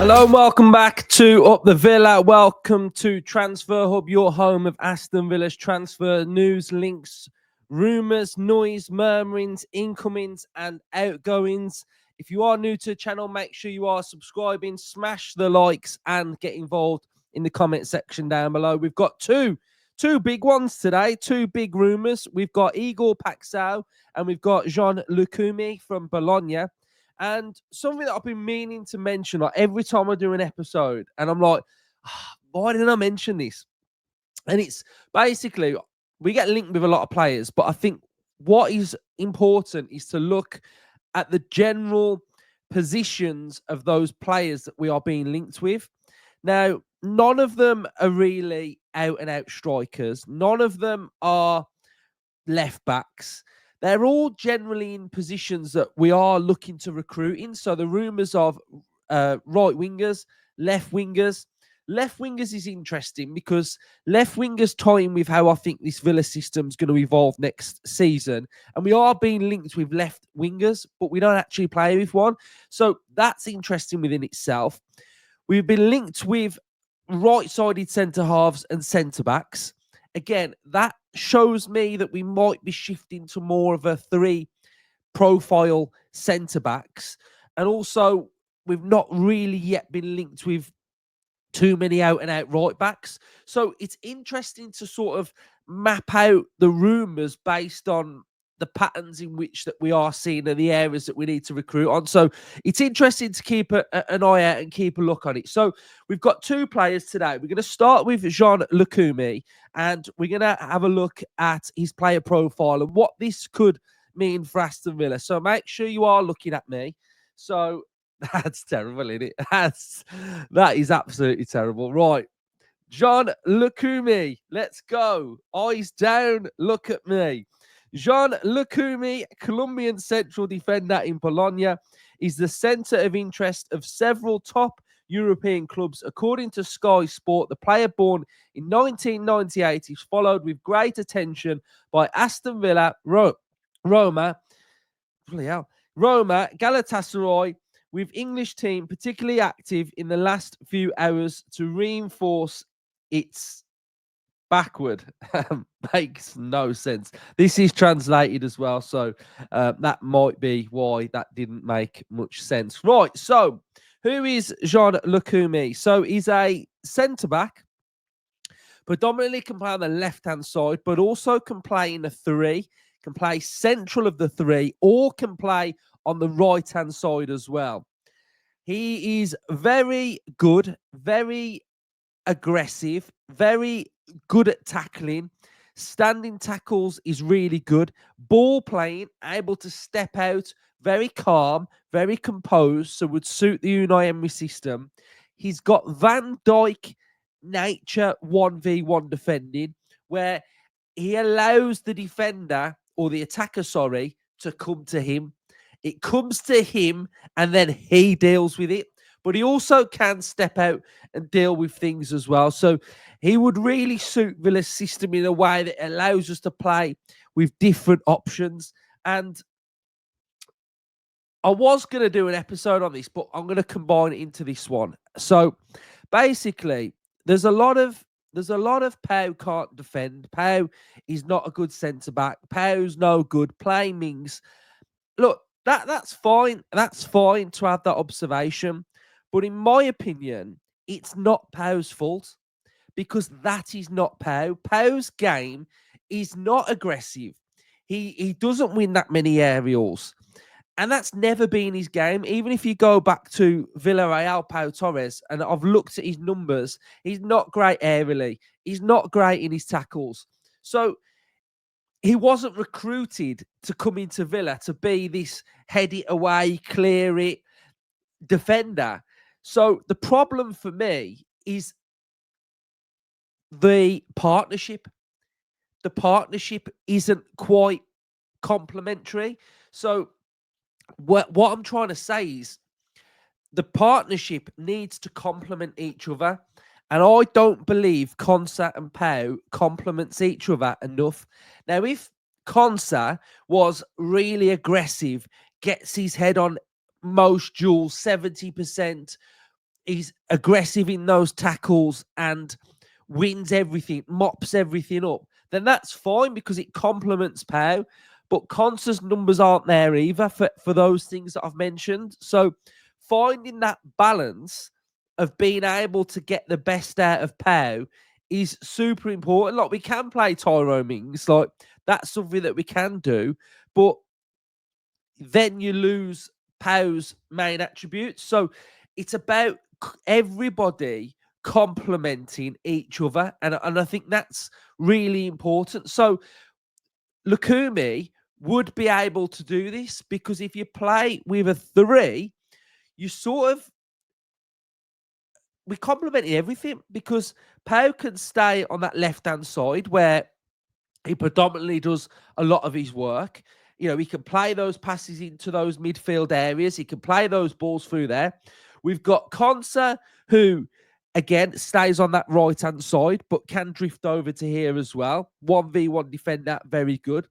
Hello and welcome back to Up the Villa. Welcome to Transfer Hub, your home of Aston Villa's transfer news, links, rumours, noise, murmurings, incomings and outgoings. If you are new to the channel, make sure you are subscribing, smash the likes and get involved in the comment section down below. We've got two big ones today, two big rumours. We've got Igor Paixão and we've got Jean Lacazette from Bologna. And something that I've been meaning to mention, like every time I do an episode, and I'm like, why didn't I mention this? And it's basically, we get linked with a lot of players, but I think what is important is to look at the general positions of those players that we are being linked with. Now, none of them are really out-and-out strikers. None of them are left backs. They're all generally in positions that we are looking to recruit in. So the rumours of right wingers, left wingers. Left wingers is interesting because left wingers tie in with how I think this Villa system is going to evolve next season. And we are being linked with left wingers, but we don't actually play with one. So that's interesting within itself. We've been linked with right-sided centre-halves and centre-backs. Again, that shows me that we might be shifting to more of a three-profile centre-backs. And also, we've not really yet been linked with too many out-and-out right-backs. So it's interesting to sort of map out the rumours based on the patterns in which that we are seeing and the areas that we need to recruit on. So it's interesting to keep an eye out and keep a look on it. So we've got two players today. We're going to start with Jean Lacazette, and we're going to have a look at his player profile and what this could mean for Aston Villa. So make sure you are looking at me. So that's terrible, isn't it? That is absolutely terrible. Right. Jean Lacazette, let's go. Eyes down, look at me. Jean Lacazette, Colombian central defender in Bologna, is the centre of interest of several top European clubs. According to Sky Sport, the player born in 1998 is followed with great attention by Aston Villa, Roma, Galatasaray, with English team particularly active in the last few hours to reinforce its backward. Makes no sense. This is translated as well, so that might be why that didn't make much sense. Right, so who is Jean Lacazette? So he's a centre-back, predominantly can play on the left-hand side, but also can play in a three, can play central of the three, or can play on the right-hand side as well. He is very good, very aggressive, very good at tackling. Standing tackles is really good. Ball playing, able to step out, very calm, very composed, so would suit the Unai Emery system. He's got Van Dijk nature 1v1 defending, where he allows the defender, or the attacker, sorry, to come to him. It comes to him and then he deals with it. But he also can step out and deal with things as well. So he would really suit Villa's system in a way that allows us to play with different options. And I was going to do an episode on this, but I'm going to combine it into this one. So basically, there's a lot of Pau can't defend. Pau is not a good centre-back. Pau's no good. Playing Mings. Look, that's fine. That's fine to have that observation. But in my opinion, it's not Pau's fault, because that is not Pau. Pau's game is not aggressive. He doesn't win that many aerials. And that's never been his game. Even if you go back to Villarreal, Pau Torres, and I've looked at his numbers, he's not great aerially. He's not great in his tackles. So he wasn't recruited to come into Villa to be this head it away, clear it defender. So the problem for me is the partnership. The partnership isn't quite complementary. So what I'm trying to say is the partnership needs to complement each other. And I don't believe Konsa and Pau complements each other enough. Now, if Konsa was really aggressive, gets his head on most duels, 70%, is aggressive in those tackles and wins everything, mops everything up, then that's fine because it complements Pau. But Konsa's numbers aren't there either for those things that I've mentioned. So finding that balance of being able to get the best out of Pau is super important. Like, we can play Tyrone Mings, like that's something that we can do, but then you lose Pau's main attributes. So it's about everybody complementing each other, and I think that's really important. So Lukumi would be able to do this because if you play with a 3, you sort of, we complemented everything because Pau can stay on that left-hand side where he predominantly does a lot of his work. You know, he can play those passes into those midfield areas. He can play those balls through there. We've got Konsa, who, again, stays on that right-hand side, but can drift over to here as well. 1v1 defender, very good.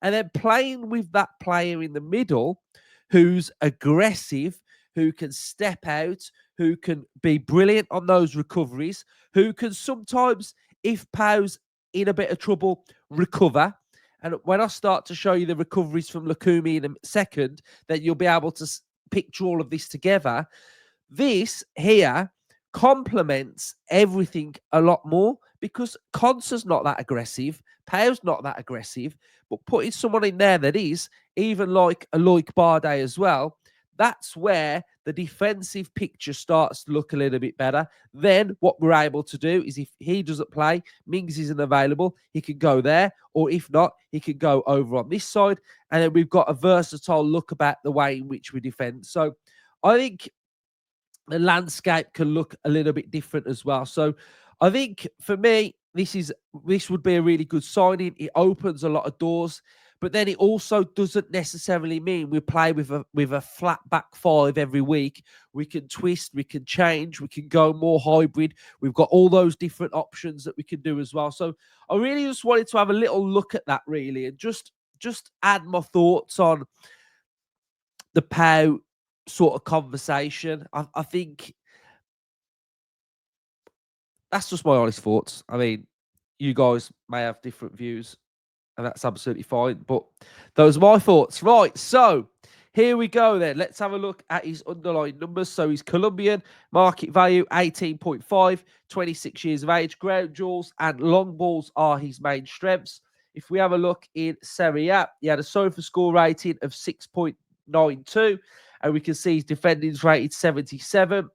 And then playing with that player in the middle who's aggressive, who can step out, who can be brilliant on those recoveries, who can sometimes, if Pau's in a bit of trouble, recover. And when I start to show you the recoveries from Lukumi in a second, then you'll be able to picture all of this together. This here complements everything a lot more because Konsa's not that aggressive, Pau's not that aggressive, but putting someone in there that is, even like a Loic Barde as well, that's where the defensive picture starts to look a little bit better. Then what we're able to do is if he doesn't play, Mings isn't available, he can go there, or if not, he can go over on this side. And then we've got a versatile look about the way in which we defend. So I think the landscape can look a little bit different as well. So I think for me, this would be a really good signing. It opens a lot of doors, but then it also doesn't necessarily mean we play with a flat back 5 every week. We can twist, we can change, we can go more hybrid. We've got all those different options that we can do as well. So I really just wanted to have a little look at that really, and just add my thoughts on the Pau sort of conversation. I think that's just my honest thoughts. I mean, you guys may have different views, and that's absolutely fine. But those are my thoughts. Right, so here we go then. Let's have a look at his underlying numbers. So he's Colombian, market value 18.5, 26 years of age. Ground duels and long balls are his main strengths. If we have a look in Serie A, he had a SOFA score rating of 6.92, and we can see his defending's rated 77.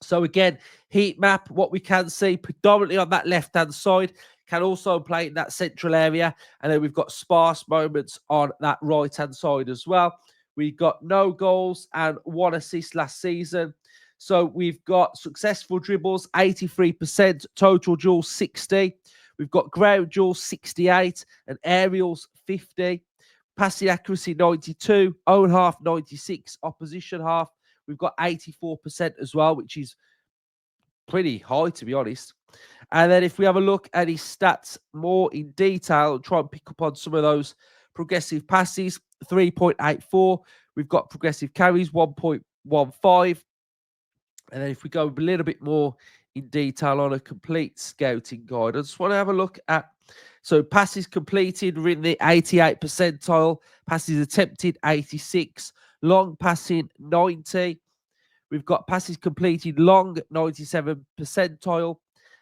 So again, heat map, what we can see predominantly on that left-hand side, can also play in that central area. And then we've got sparse moments on that right-hand side as well. We got no goals and 1 assist last season. So we've got successful dribbles, 83%, total duels, 60. We've got ground duels, 68, and aerials, 50. Passing accuracy, 92. Own half, 96. Opposition half, we've got 84% as well, which is pretty high, to be honest. And then if we have a look at his stats more in detail, try and pick up on some of those progressive passes, 3.84. We've got progressive carries, 1.15. And then if we go a little bit more in detail on a complete scouting guide, I just want to have a look at, so passes completed, we're in the 88 percentile, passes attempted, 86, long passing, 90. We've got passes completed long, 97 percentile.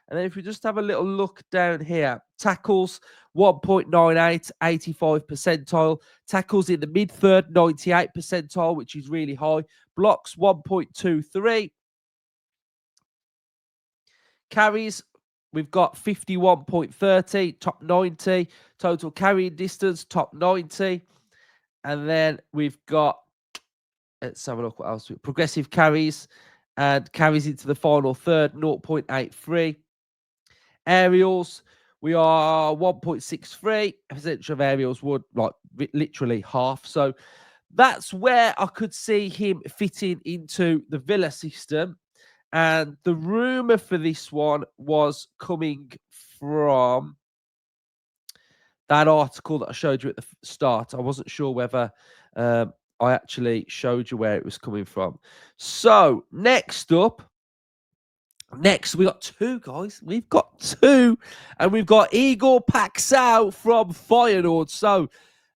And then if we just have a little look down here, tackles, 1.98, 85 percentile. Tackles in the mid-third, 98 percentile, which is really high. Blocks, 1.23. Carries, we've got 51.30, top 90. Total carrying distance, top 90. And then we've got, let's have a look what else. Progressive carries and carries into the final third, 0.83. Aerials, we are 1.63. Percentage of aerials would like literally half. So that's where I could see him fitting into the Villa system. And the rumor for this one was coming from that article that I showed you at the start. I wasn't sure whether I actually showed you where it was coming from. So next up, Next, we got two, guys. We've got two. And we've got Igor Paixão from Feyernoord. So,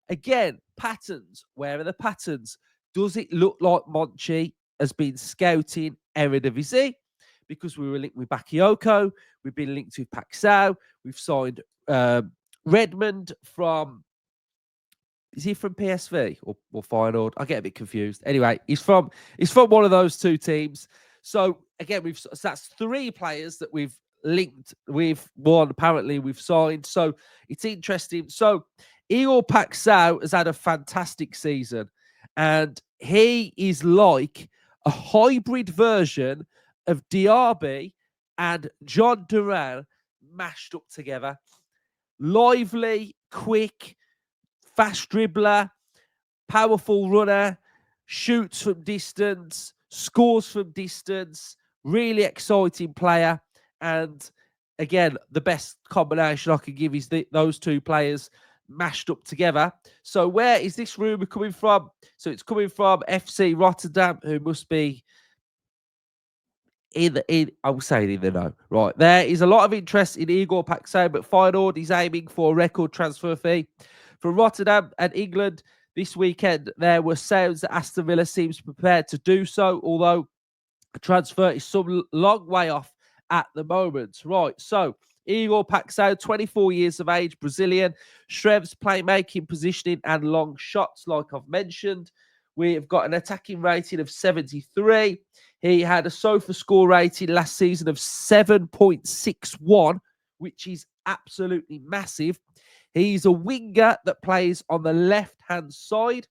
again, patterns. Where are the patterns? Does it look like Monchi has been scouting Eredivisie? Because we were linked with Bakayoko. We've been linked with Paixão. We've signed Redmond from... Is he from PSV or Feyenoord? I get a bit confused. Anyway, he's from one of those two teams. So again, so that's three players that we've linked with one. Apparently, we've signed. So it's interesting. So Igor Paixão has had a fantastic season, and he is like a hybrid version of Diaby and John Duran mashed up together. Lively, quick, fast dribbler, powerful runner, shoots from distance, scores from distance, really exciting player. And again, the best combination I can give is those two players mashed up together. So where is this rumour coming from? So it's coming from FC Rotterdam, who must be I will say in the know. Right, there is a lot of interest in Igor Paixão, but Feyenoord is aiming for a record transfer fee. From Rotterdam and England this weekend, there were sounds that Aston Villa seems prepared to do so, although a transfer is some long way off at the moment. Right, so Igor Paixão, 24 years of age, Brazilian, strengths, playmaking, positioning, and long shots, like I've mentioned. We've got an attacking rating of 73. He had a SOFA score rating last season of 7.61, which is absolutely massive. He's a winger that plays on the left-hand side.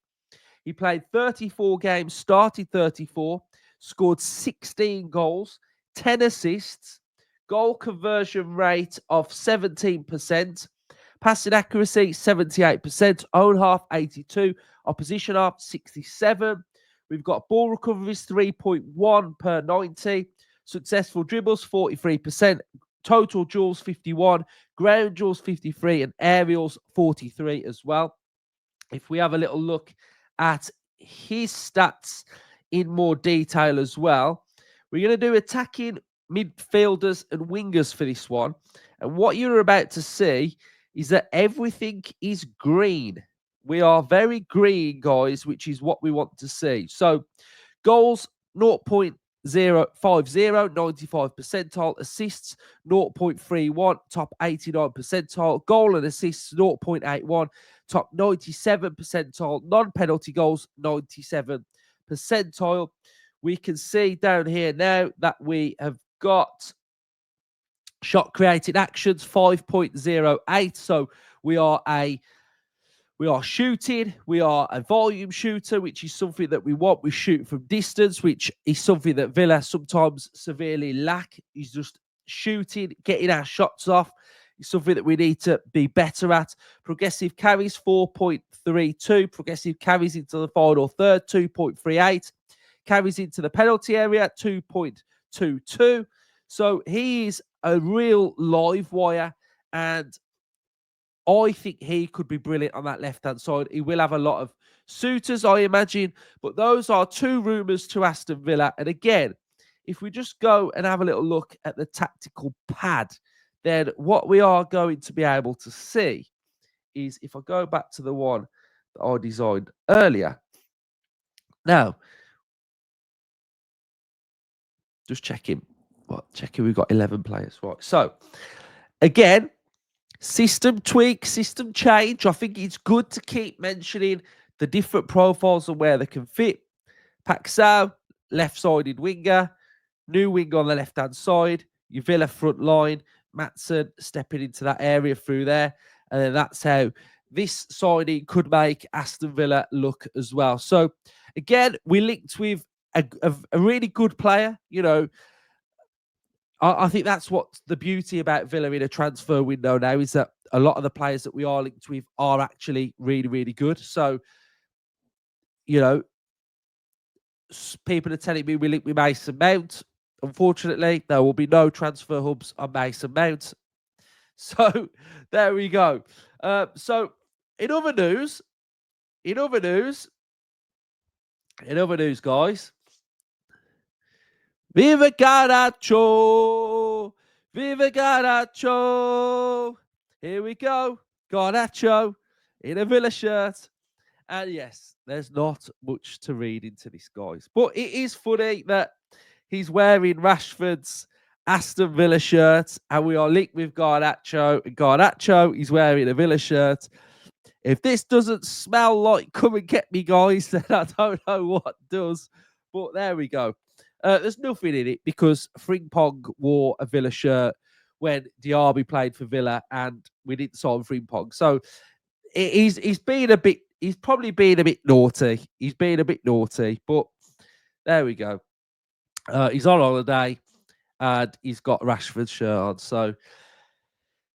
He played 34 games, started 34, scored 16 goals, 10 assists, goal conversion rate of 17%, passing accuracy 78%, own half 82, opposition half 67. We've got ball recoveries 3.1 per 90, successful dribbles 43%, total duels 51, ground duels 53, and aerials 43 as well. If we have a little look at his stats in more detail as well, we're going to do attacking midfielders and wingers for this one. And what you're about to see is that everything is green. We are very green, guys, which is what we want to see. So goals, 0.050, 95 percentile. Assists, 0.31, top 89 percentile. Goal and assists, 0.81, top 97 percentile. Non-penalty goals, 97 percentile. We can see down here now that we have got shot created actions, 5.08. So we are shooting. We are a volume shooter, which is something that we want. We shoot from distance, which is something that Villa sometimes severely lack. Is just shooting, getting our shots off. It's something that we need to be better at. Progressive carries, 4.32. Progressive carries into the final third, 2.38. Carries into the penalty area, 2.22. So he is a real live wire, and I think he could be brilliant on that left-hand side. He will have a lot of suitors, I imagine. But those are two rumours to Aston Villa. And again, if we just go and have a little look at the tactical pad, then what we are going to be able to see is, if I go back to the one that I designed earlier. Now, just checking. Checking we've got 11 players. Right. So, again, system tweak, system change. I think it's good to keep mentioning the different profiles and where they can fit. Paixão, left-sided winger, new winger on the left-hand side, your Villa front line, Maatsen stepping into that area through there. And then that's how this signing could make Aston Villa look as well. So, again, we linked with a really good player. You know, I think that's what's the beauty about Villa in a transfer window now, is that a lot of the players that we are linked with are actually really, really good. So, you know, people are telling me we linked with Mason Mount. Unfortunately, there will be no transfer hubs on Mason Mount. So there we go. So in other news, guys, Viva Garnacho! Viva Garnacho! Here we go. Garnacho in a Villa shirt. And yes, there's not much to read into this, guys. But it is funny that he's wearing Rashford's Aston Villa shirt, and we are linked with Garnacho. And Garnacho is wearing a Villa shirt. If this doesn't smell like come and get me, guys, then I don't know what does. But there we go. There's nothing in it because Frimpong wore a Villa shirt when Diaby played for Villa, and we didn't sign Frimpong. So he's been a bit. He's probably been a bit naughty. He's been a bit naughty, but there we go. He's on holiday, and he's got Rashford's shirt on. So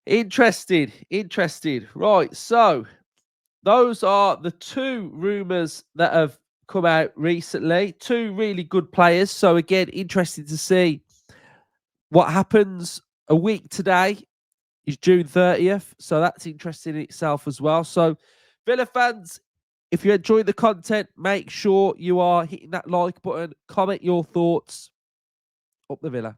interested. Right. So those are the two rumours that have come out recently. Two really good players. So again, interested to see what happens a week today. Is June 30th. So that's interesting in itself as well. So Villa fans, if you enjoy the content, make sure you are hitting that like button, comment your thoughts. Up the Villa.